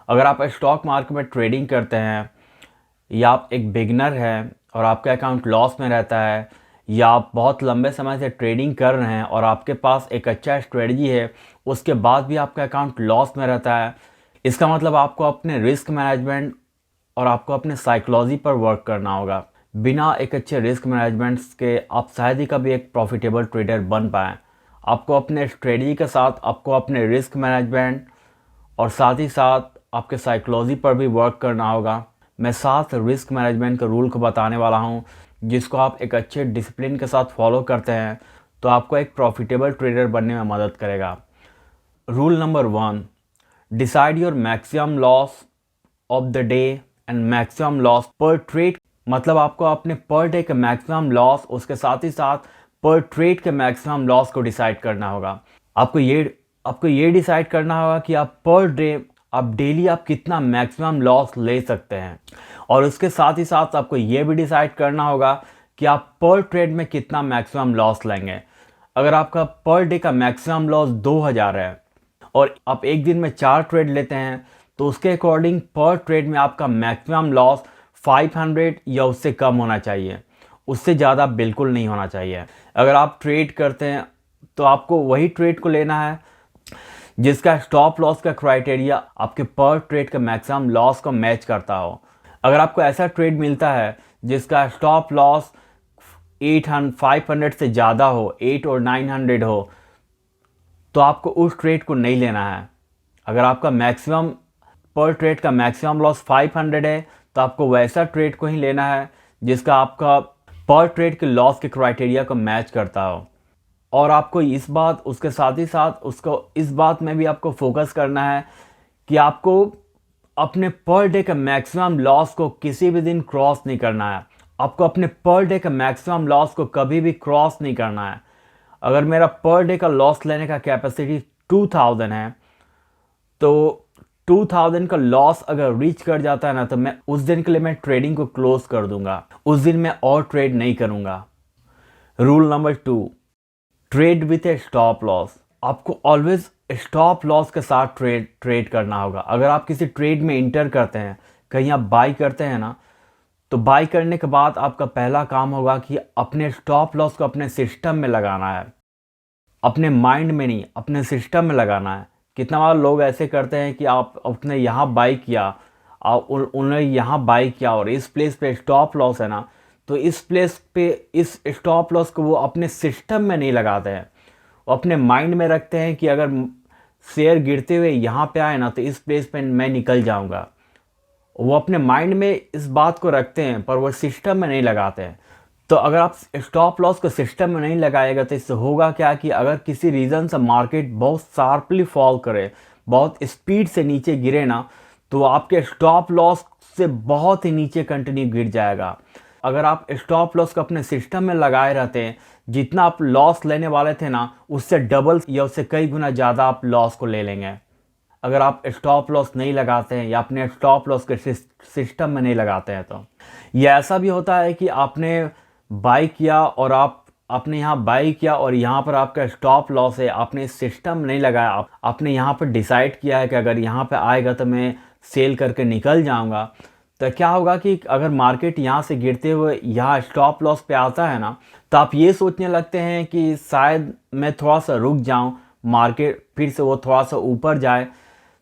अगर आप stock market में ट्रेडिंग करते हैं या आप एक बिगनर हैं और आपका अकाउंट लॉस में रहता है, या आप बहुत लंबे समय से ट्रेडिंग कर रहे हैं और आपके पास एक अच्छा स्ट्रेटजी है, उसके बाद भी आपका अकाउंट लॉस में रहता है, इसका मतलब आपको अपने रिस्क मैनेजमेंट और आपको अपने साइकोलॉजी पर वर्क करना होगा। बिना एक अच्छे रिस्क मैनेजमेंट के आप शायद ही कभी एक प्रॉफिटेबल ट्रेडर बन पाएँ। आपको अपने स्ट्रेटजी के साथ आपको अपने रिस्क मैनेजमेंट और साथ ही साथ आपके साइकोलॉजी पर भी वर्क करना होगा। मैं 7 रिस्क मैनेजमेंट के रूल को बताने वाला हूँ, जिसको आप एक अच्छे डिसिप्लिन के साथ फॉलो करते हैं तो आपको एक प्रॉफिटेबल ट्रेडर बनने में मदद करेगा। Rule number 1, decide your maximum loss of the day and maximum loss पर ट्रेड। मतलब आपको अपने पर डे के मैक्सिमम लॉस, उसके साथ ही साथ पर ट्रेड के मैक्सिमम लॉस को डिसाइड करना होगा। आपको ये डिसाइड करना होगा कि आप पर डे, आप डेली आप कितना मैक्सिमम लॉस ले सकते हैं, और उसके साथ ही साथ आपको ये भी डिसाइड करना होगा कि आप पर ट्रेड में कितना मैक्सिमम लॉस लेंगे। अगर आपका पर डे का मैक्सिमम लॉस 2000 है और आप एक दिन में 4 ट्रेड लेते हैं, तो उसके अकॉर्डिंग पर ट्रेड में आपका मैक्सिमम लॉस 500 या उससे कम होना चाहिए, उससे ज़्यादा बिल्कुल नहीं होना चाहिए। अगर आप ट्रेड करते हैं तो आपको वही ट्रेड को लेना है जिसका स्टॉप लॉस का क्राइटेरिया आपके पर ट्रेड के मैक्सिमम लॉस को मैच करता हो। अगर आपको ऐसा ट्रेड मिलता है जिसका स्टॉप लॉस 500 से ज़्यादा हो, 8 और 900 हो, तो आपको उस ट्रेड को नहीं लेना है। अगर आपका मैक्सिमम पर ट्रेड का मैक्सिमम लॉस 500 है, तो आपको वैसा ट्रेड को ही लेना है जिसका आपका पर ट्रेड के लॉस के क्राइटेरिया को मैच करता हो। और आपको इस बात, उसके साथ ही साथ उसको इस बात में भी आपको फोकस करना है कि आपको अपने पर डे का मैक्सिमम लॉस को किसी भी दिन क्रॉस नहीं करना है। आपको अपने पर डे का मैक्सिमम लॉस को कभी भी क्रॉस नहीं करना है। अगर मेरा पर डे का लॉस लेने का कैपेसिटी 2000 है, तो 2000 का लॉस अगर रीच कर जाता है ना, तो मैं उस दिन के लिए मैं ट्रेडिंग को क्लोज कर दूंगा। उस दिन मैं और ट्रेड नहीं करूंगा। Rule number 2, trade with A stop loss. आपको ऑलवेज स्टॉप लॉस के साथ ट्रेड करना होगा। अगर आप किसी ट्रेड में इंटर करते हैं, कहीं आप बाई करते हैं ना, तो बाई करने के बाद आपका पहला काम होगा कि अपने स्टॉप लॉस को अपने सिस्टम में लगाना है। अपने माइंड में नहीं, अपने सिस्टम में लगाना है। कितना बार लोग ऐसे करते हैं कि आप अपने यहाँ बाई किया, आप उन्हें यहाँ बाई किया और इस प्लेस पे स्टॉप लॉस है ना, तो इस प्लेस पे इस स्टॉप लॉस को वो अपने सिस्टम में नहीं लगाते हैं। वो अपने माइंड में रखते हैं कि अगर शेयर गिरते हुए यहाँ पे आए ना, तो इस प्लेस पे मैं निकल जाऊँगा। वो अपने माइंड में इस बात को रखते हैं, पर वो सिस्टम में नहीं लगाते हैं। तो अगर आप स्टॉप लॉस को सिस्टम में नहीं लगाएगा, तो इससे होगा क्या कि अगर किसी रीज़न से मार्केट बहुत शार्पली फॉल करे, बहुत स्पीड से नीचे गिरे ना, तो आपके स्टॉप लॉस से बहुत ही नीचे कंटिन्यू गिर जाएगा। अगर आप स्टॉप लॉस को अपने सिस्टम में लगाए रहते हैं, जितना आप लॉस लेने वाले थे ना, उससे डबल या उससे कई गुना ज़्यादा आप लॉस को ले लेंगे। अगर आप स्टॉप लॉस नहीं लगाते हैं या अपने स्टॉप लॉस के सिस्टम में नहीं लगाते हैं, तो ये ऐसा भी होता है कि आपने बाई किया और आपने यहाँ बाई किया और यहाँ पर आपका स्टॉप लॉस है, आपने सिस्टम नहीं लगाया, आपने यहाँ पर डिसाइड किया है कि अगर यहाँ पे आएगा तो मैं सेल करके निकल जाऊँगा। तो क्या होगा कि अगर मार्केट यहाँ से गिरते हुए यहाँ स्टॉप लॉस पे आता है ना, तो आप ये सोचने लगते हैं कि शायद मैं थोड़ा सा रुक जाऊँ, मार्केट फिर से वो थोड़ा सा ऊपर जाए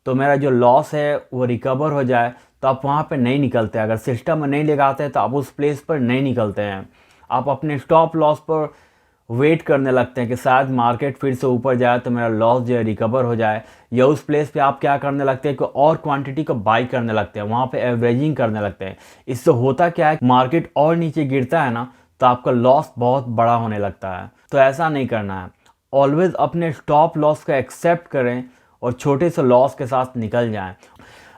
तो मेरा जो लॉस है वो रिकवर हो जाए। तो आप वहाँ पे नहीं निकलते। अगर सिस्टम में नहीं लगाते तो आप उस प्लेस पर नहीं निकलते हैं। आप अपने स्टॉप लॉस पर वेट करने लगते हैं कि शायद मार्केट फिर से ऊपर जाए तो मेरा लॉस जो है रिकवर हो जाए, या उस प्लेस पे आप क्या करने लगते हैं कि और क्वांटिटी को बाई करने लगते हैं, वहाँ पे एवरेजिंग करने लगते हैं। इससे होता क्या है, मार्केट और नीचे गिरता है ना, तो आपका लॉस बहुत बड़ा होने लगता है। तो ऐसा नहीं करना है। ऑलवेज अपने स्टॉप लॉस को एक्सेप्ट करें और छोटे से लॉस के साथ निकल जाएं।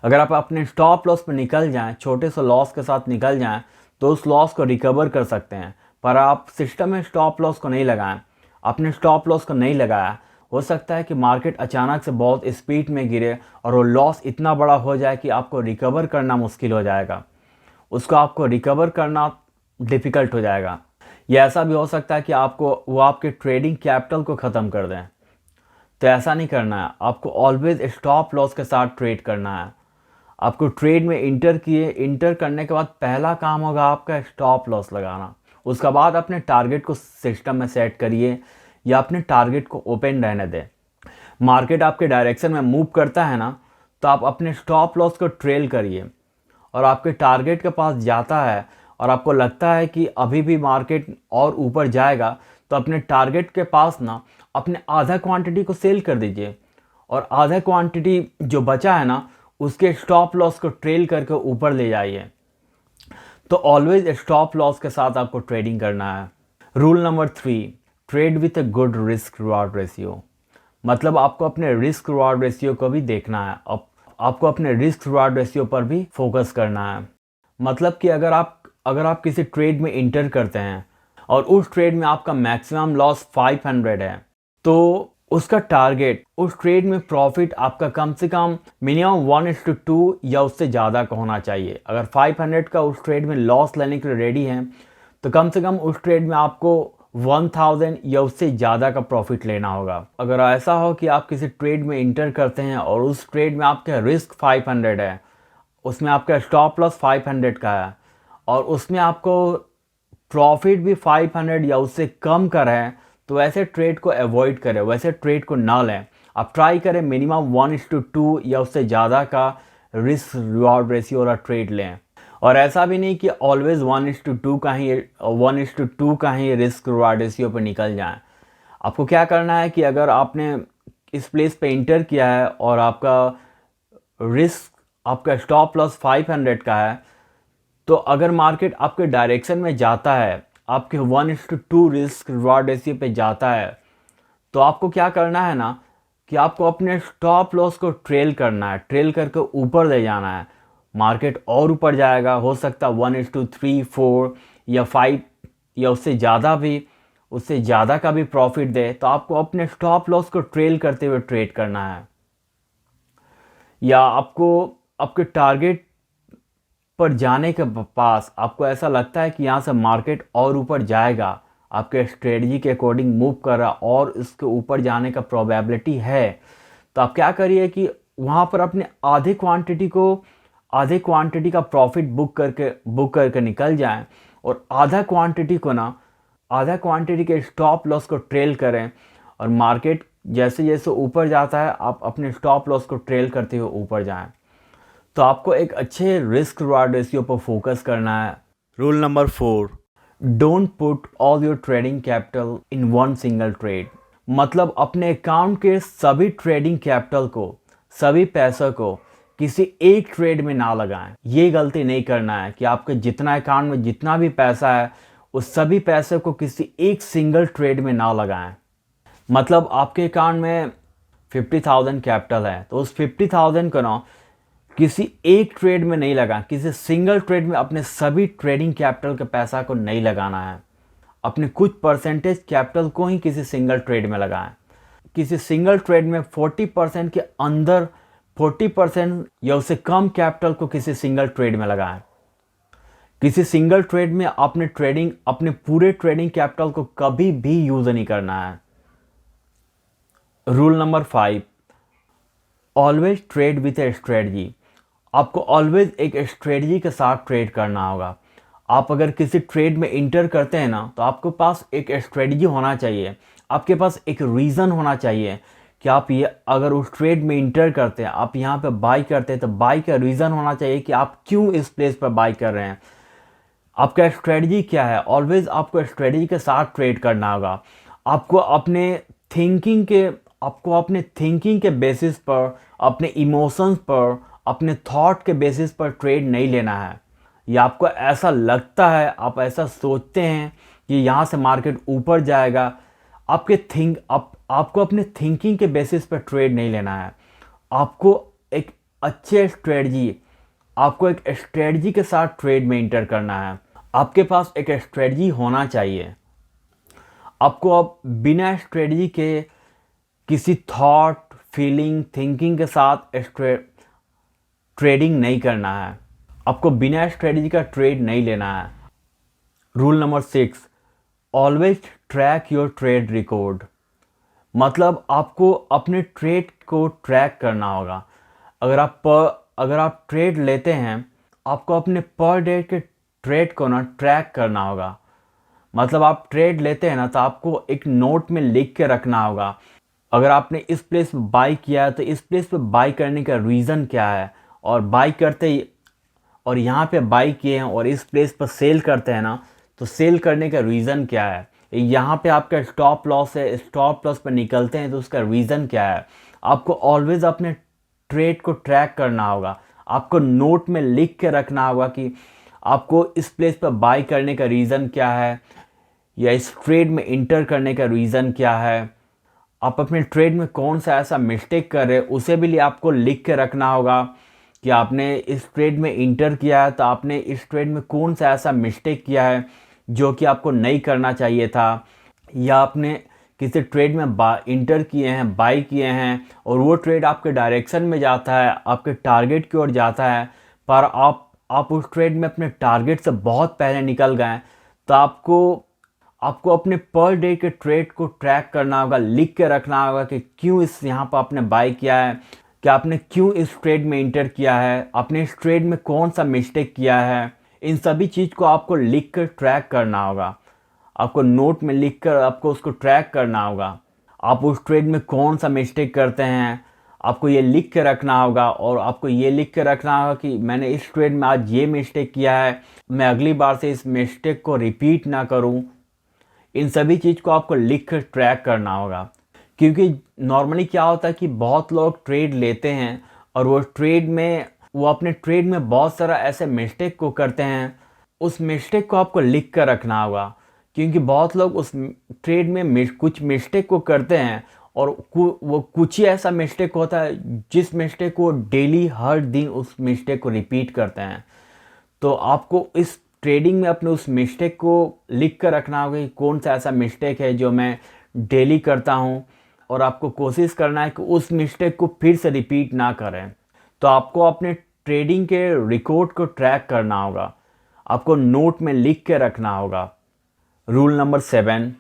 अगर आप अपने स्टॉप लॉस पर निकल जाएं, छोटे से लॉस के साथ निकल जाएं, तो उस लॉस को रिकवर कर सकते हैं। पर आप सिस्टम में स्टॉप लॉस को नहीं लगाएं, आपने स्टॉप लॉस को नहीं लगाया, हो सकता है कि मार्केट अचानक से बहुत स्पीड में गिरे और वो लॉस इतना बड़ा हो जाए कि आपको रिकवर करना मुश्किल हो जाएगा, उसको आपको रिकवर करना डिफ़िकल्ट हो जाएगा। या ऐसा भी हो सकता है कि वो आपके ट्रेडिंग कैपिटल को ख़त्म कर दें। तो ऐसा नहीं करना है। आपको ऑलवेज स्टॉप लॉस के साथ ट्रेड करना है। आपको ट्रेड में इंटर किए, इंटर करने के बाद पहला काम होगा आपका स्टॉप लॉस लगाना। उसके बाद अपने टारगेट को सिस्टम में सेट करिए या अपने टारगेट को ओपन रहने दें। मार्केट आपके डायरेक्शन में मूव करता है ना, तो आप अपने स्टॉप लॉस को ट्रेल करिए और आपके टारगेट के पास जाता है और आपको लगता है कि अभी भी मार्केट और ऊपर जाएगा, तो अपने टारगेट के पास ना अपने आधा क्वांटिटी को सेल कर दीजिए और आधा क्वांटिटी जो बचा है ना उसके स्टॉप लॉस को ट्रेल करके ऊपर ले जाइए। तो ऑलवेज स्टॉप लॉस के साथ आपको ट्रेडिंग करना है। Rule number 3, trade with a good risk reward ratio. मतलब आपको अपने रिस्क रिवार्ड रेशियो को भी देखना है, आपको अपने रिस्क रिवार्ड रेशियो पर भी फोकस करना है। मतलब कि अगर आप किसी ट्रेड में इंटर करते हैं और उस ट्रेड में आपका मैक्सिमम लॉस 500 है, तो उसका टारगेट उस ट्रेड में प्रॉफिट आपका कम से कम मिनिमम 1:2 या उससे ज़्यादा का होना चाहिए। अगर 500 का उस ट्रेड में लॉस लेने के लिए रेडी हैं, तो कम से कम उस ट्रेड में आपको 1000 या उससे ज़्यादा का प्रॉफिट लेना होगा। अगर ऐसा हो कि आप किसी ट्रेड में इंटर करते हैं और उस ट्रेड में आपका रिस्क 500 है, उसमें आपका स्टॉप लॉस 500 का है और उसमें आपको प्रॉफिट भी 500 या उससे कम का है, तो वैसे ट्रेड को अवॉइड करें, वैसे ट्रेड को ना लें। आप ट्राई करें मिनिमम 1:2 या उससे ज़्यादा का रिस्क रिवॉर्ड रेशियो वाला ट्रेड लें। और ऐसा भी नहीं कि ऑलवेज 1:2 का ही रिस्क रिवॉर्ड रेशियो पर निकल जाएं। आपको क्या करना है कि अगर आपने इस प्लेस पे इंटर किया है और आपका स्टॉप लॉस 500 का है, तो अगर मार्केट आपके डायरेक्शन में जाता है, आपके 1:2 रिस्क रिवॉर्ड रेशियो पे जाता है, तो आपको क्या करना है ना कि आपको अपने स्टॉप लॉस को ट्रेल करना है, ट्रेल करके ऊपर ले जाना है। मार्केट और ऊपर जाएगा, हो सकता है 1:3, 4 या 5 या उससे ज़्यादा का भी प्रॉफिट दे, तो आपको अपने स्टॉप लॉस को ट्रेल करते हुए ट्रेड करना है। या आपको आपके टारगेट पर जाने के पास आपको ऐसा लगता है कि यहाँ से मार्केट और ऊपर जाएगा, आपके स्ट्रेटजी के अकॉर्डिंग मूव कर रहा और इसके ऊपर जाने का प्रोबेबिलिटी है, तो आप क्या करिए कि वहाँ पर अपने आधे क्वांटिटी का प्रॉफिट बुक करके निकल जाएं और आधा क्वांटिटी के स्टॉप लॉस को ट्रेल करें। और मार्केट जैसे जैसे ऊपर जाता है, आप अपने स्टॉप लॉस को ट्रेल करते हुए ऊपर जाएं। तो आपको एक अच्छे रिस्क रिवार्ड रेशियो पर फोकस करना है। Rule number 4, don't put all your trading capital in one single trade. मतलब अपने अकाउंट के सभी ट्रेडिंग कैपिटल को, सभी पैसों को किसी एक ट्रेड में ना लगाएं। ये गलती नहीं करना है कि आपके जितना अकाउंट में जितना भी पैसा है, उस सभी पैसे को किसी एक सिंगल ट्रेड में ना लगाएं। मतलब आपके अकाउंट में 50,000 कैपिटल है, तो उस 50,000 को ना किसी एक ट्रेड में नहीं लगाएं, किसी सिंगल ट्रेड में अपने सभी ट्रेडिंग कैपिटल के पैसा को नहीं लगाना है। अपने कुछ परसेंटेज कैपिटल को ही किसी सिंगल ट्रेड में लगाएं। किसी सिंगल ट्रेड में 40% के अंदर 40% या उससे कम कैपिटल को किसी सिंगल ट्रेड में लगाएं। किसी सिंगल ट्रेड में अपने पूरे ट्रेडिंग कैपिटल को कभी भी यूज नहीं करना है। Rule number 5, always trade with A strategy. आपको ऑलवेज एक स्ट्रेटजी के साथ ट्रेड करना होगा। आप अगर किसी ट्रेड में इंटर करते हैं ना, तो आपके पास एक स्ट्रेटजी होना चाहिए, आपके पास एक रीज़न होना चाहिए कि आप ये अगर उस ट्रेड में इंटर करते हैं, आप यहाँ पे बाई करते हैं, तो बाई का रीज़न होना चाहिए कि आप क्यों इस प्लेस पर बाई कर रहे हैं, आपका स्ट्रेटजी क्या है। ऑलवेज आपको स्ट्रेटजी के साथ ट्रेड करना होगा। आपको अपने थिंकिंग के बेसिस पर, अपने इमोशंस पर, अपने थॉट के बेसिस पर ट्रेड नहीं लेना है। या आपको ऐसा लगता है, आप ऐसा सोचते हैं कि यहाँ से मार्केट ऊपर जाएगा, आपको अपने थिंकिंग के बेसिस पर ट्रेड नहीं लेना है। आपको एक स्ट्रेटजी के साथ ट्रेड में इंटर करना है। आपके पास एक स्ट्रेटजी होना चाहिए। आपको अब बिना स्ट्रेटजी के किसी थॉट, फीलिंग, थिंकिंग के साथ ट्रेडिंग नहीं करना है। आपको बिना स्ट्रेटजी का ट्रेड नहीं लेना है। Rule number 6, always track your trade record. मतलब आपको अपने ट्रेड को ट्रैक करना होगा। अगर आप अगर आप ट्रेड लेते हैं, आपको अपने पर डे के ट्रेड को ना ट्रैक करना होगा। मतलब आप ट्रेड लेते हैं ना, तो आपको एक नोट में लिख के रखना होगा। अगर आपने इस प्लेस पे बाई किया है तो इस प्लेस पे बाई करने का रीज़न क्या है, और बाई करते ही और यहाँ पे बाई किए हैं और इस प्लेस पर सेल करते हैं ना, तो सेल करने का रीज़न क्या है। यहाँ पे आपका स्टॉप लॉस है, स्टॉप लॉस पर निकलते हैं तो उसका रीज़न क्या है। आपको ऑलवेज़ अपने ट्रेड को ट्रैक करना होगा। आपको नोट में लिख के रखना होगा कि आपको इस प्लेस पर बाई करने का रीज़न क्या है, या इस ट्रेड में इंटर करने का रीज़न क्या है। आप अपने ट्रेड में कौन सा ऐसा मिस्टेक कर रहे हैं उसे भी आपको लिख के रखना होगा कि आपने इस ट्रेड में इंटर किया है तो आपने इस ट्रेड में कौन सा ऐसा मिस्टेक किया है जो कि आपको नहीं करना चाहिए था, या आपने किसी ट्रेड में इंटर किए हैं, बाई किए हैं और वो ट्रेड आपके डायरेक्शन में जाता है, आपके टारगेट की ओर जाता है, पर आप उस ट्रेड में अपने टारगेट से बहुत पहले निकल गए, तो आपको अपने पर डे के ट्रेड को ट्रैक करना होगा, लिख के रखना होगा कि क्यों इस यहाँ पर आपने बाई किया है, कि आपने क्यों इस ट्रेड में इंटर किया है, आपने इस ट्रेड में कौन सा मिस्टेक किया है। इन सभी चीज़ को आपको लिख कर ट्रैक करना होगा। आपको नोट में लिख कर आपको उसको ट्रैक करना होगा। आप उस ट्रेड में कौन सा मिस्टेक करते हैं, आपको ये लिख के रखना होगा। और आपको ये लिख के रखना होगा कि मैंने इस ट्रेड में आज ये मिस्टेक किया है, मैं अगली बार से इस मिस्टेक को रिपीट ना करूं। इन सभी चीज़ को आपको लिख कर ट्रैक करना होगा। क्योंकि नॉर्मली क्या होता है कि बहुत लोग ट्रेड लेते हैं और वो अपने ट्रेड में बहुत सारा ऐसे मिस्टेक को करते हैं। उस मिस्टेक को आपको लिख कर रखना होगा, क्योंकि बहुत लोग उस ट्रेड में कुछ मिस्टेक को करते हैं और वो कुछ ही ऐसा मिस्टेक होता है जिस मिस्टेक को डेली हर दिन उस मिस्टेक को रिपीट करते हैं। तो आपको इस ट्रेडिंग में अपने उस मिस्टेक को लिख कर रखना होगा कि कौन सा ऐसा मिस्टेक है जो मैं डेली करता हूँ, और आपको कोशिश करना है कि उस मिस्टेक को फिर से रिपीट ना करें। तो आपको अपने ट्रेडिंग के रिकॉर्ड को ट्रैक करना होगा, आपको नोट में लिख के रखना होगा। Rule number 7,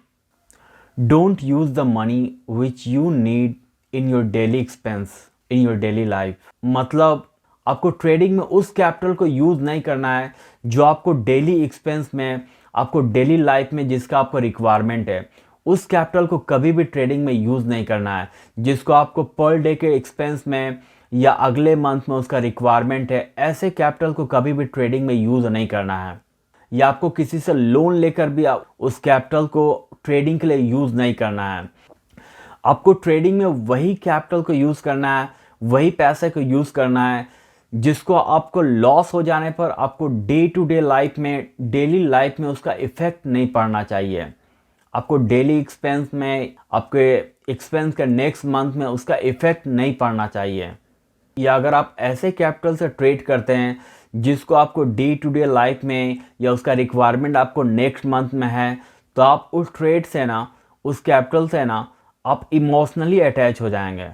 don't use the money which you need in your daily expense in your daily life. मतलब आपको ट्रेडिंग में उस कैपिटल को यूज़ नहीं करना है जो आपको डेली एक्सपेंस में, आपको डेली लाइफ में जिसका आपको रिक्वायरमेंट है, उस कैपिटल को कभी भी ट्रेडिंग में यूज़ नहीं करना है। जिसको आपको पर डे के एक्सपेंस में या अगले मंथ में उसका रिक्वायरमेंट है, ऐसे कैपिटल को कभी भी ट्रेडिंग में यूज़ नहीं करना है। या आपको किसी से लोन लेकर भी उस कैपिटल को ट्रेडिंग के लिए यूज़ नहीं करना है। आपको ट्रेडिंग में वही कैपिटल को यूज़ करना है, वही पैसे को यूज़ करना है जिसको आपको लॉस हो जाने पर आपको डे टू डे लाइफ में, डेली लाइफ में उसका इफ़ेक्ट नहीं पड़ना चाहिए। आपको डेली एक्सपेंस में, आपके एक्सपेंस के नेक्स्ट मंथ में उसका इफ़ेक्ट नहीं पड़ना चाहिए। या अगर आप ऐसे कैपिटल से ट्रेड करते हैं जिसको आपको डे टू डे लाइफ में या उसका रिक्वायरमेंट आपको नेक्स्ट मंथ में है, तो आप उस ट्रेड से ना, उस कैपिटल से ना, आप इमोशनली अटैच हो जाएंगे।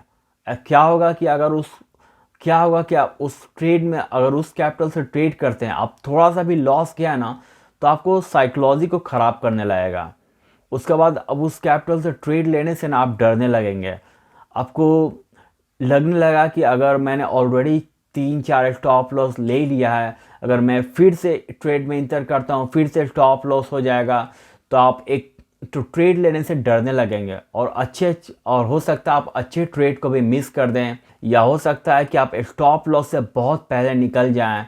क्या होगा कि आप उस ट्रेड में, अगर उस कैपिटल से ट्रेड करते हैं, आप थोड़ा सा भी लॉस किया है ना, तो आपको साइकोलॉजी को ख़राब करने लगेगा। उसके बाद अब उस कैपिटल से ट्रेड लेने से ना आप डरने लगेंगे। आपको लगने लगा कि अगर मैंने ऑलरेडी 3-4 स्टॉप लॉस ले लिया है, अगर मैं फिर से ट्रेड में इंटर करता हूँ फिर से स्टॉप लॉस हो जाएगा, तो आप ट्रेड लेने से डरने लगेंगे और हो सकता है आप अच्छे ट्रेड को भी मिस कर दें, या हो सकता है कि आप स्टॉप लॉस से बहुत पहले निकल जाएं।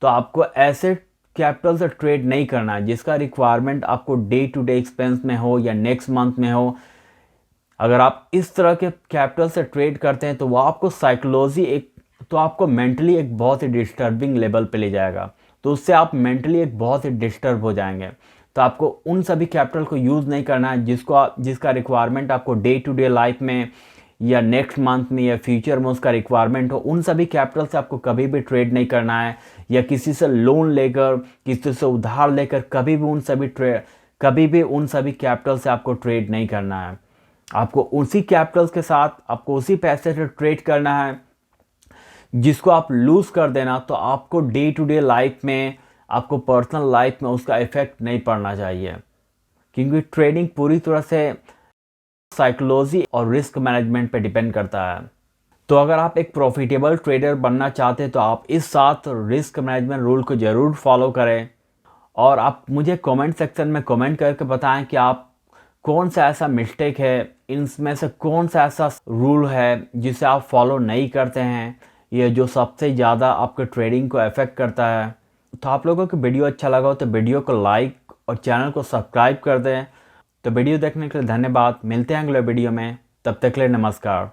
तो आपको ऐसे कैपिटल से ट्रेड नहीं करना है जिसका रिक्वायरमेंट आपको डे टू डे एक्सपेंस में हो या नेक्स्ट मंथ में हो। अगर आप इस तरह के कैपिटल से ट्रेड करते हैं तो वो आपको मेंटली एक बहुत ही डिस्टर्बिंग लेवल पे ले जाएगा। तो उससे आप मेंटली एक बहुत ही डिस्टर्ब हो जाएंगे। तो आपको उन सभी कैपिटल को यूज़ नहीं करना है जिसका रिक्वायरमेंट आपको डे टू डे लाइफ में या नेक्स्ट मंथ में या फ्यूचर में उसका रिक्वायरमेंट हो। उन सभी कैपिटल से आपको कभी भी ट्रेड नहीं करना है, या किसी से लोन लेकर, किसी से उधार लेकर कभी भी उन सभी कैपिटल से आपको ट्रेड नहीं करना है। आपको उसी कैपिटल्स के साथ, आपको उसी पैसे से ट्रेड करना है। जिसको आप लूज़ कर देना तो आपको डे टू डे लाइफ में, आपको पर्सनल लाइफ में उसका इफ़ेक्ट नहीं पड़ना चाहिए। क्योंकि ट्रेडिंग पूरी तरह से साइकोलॉजी और रिस्क मैनेजमेंट पे डिपेंड करता है। तो अगर आप एक प्रॉफिटेबल ट्रेडर बनना चाहते हैं तो आप इस 7 रिस्क मैनेजमेंट रूल को ज़रूर फॉलो करें। और आप मुझे कमेंट सेक्शन में कमेंट करके बताएं कि आप कौन सा ऐसा मिस्टेक है, इनमें से कौन सा ऐसा रूल है जिसे आप फॉलो नहीं करते हैं, ये जो सबसे ज़्यादा आपके ट्रेडिंग को अफेक्ट करता है। तो आप लोगों को वीडियो अच्छा लगा हो तो वीडियो को लाइक और चैनल को सब्सक्राइब कर दें। तो वीडियो देखने के लिए धन्यवाद। मिलते हैं अगले वीडियो में, तब तक के लिए नमस्कार।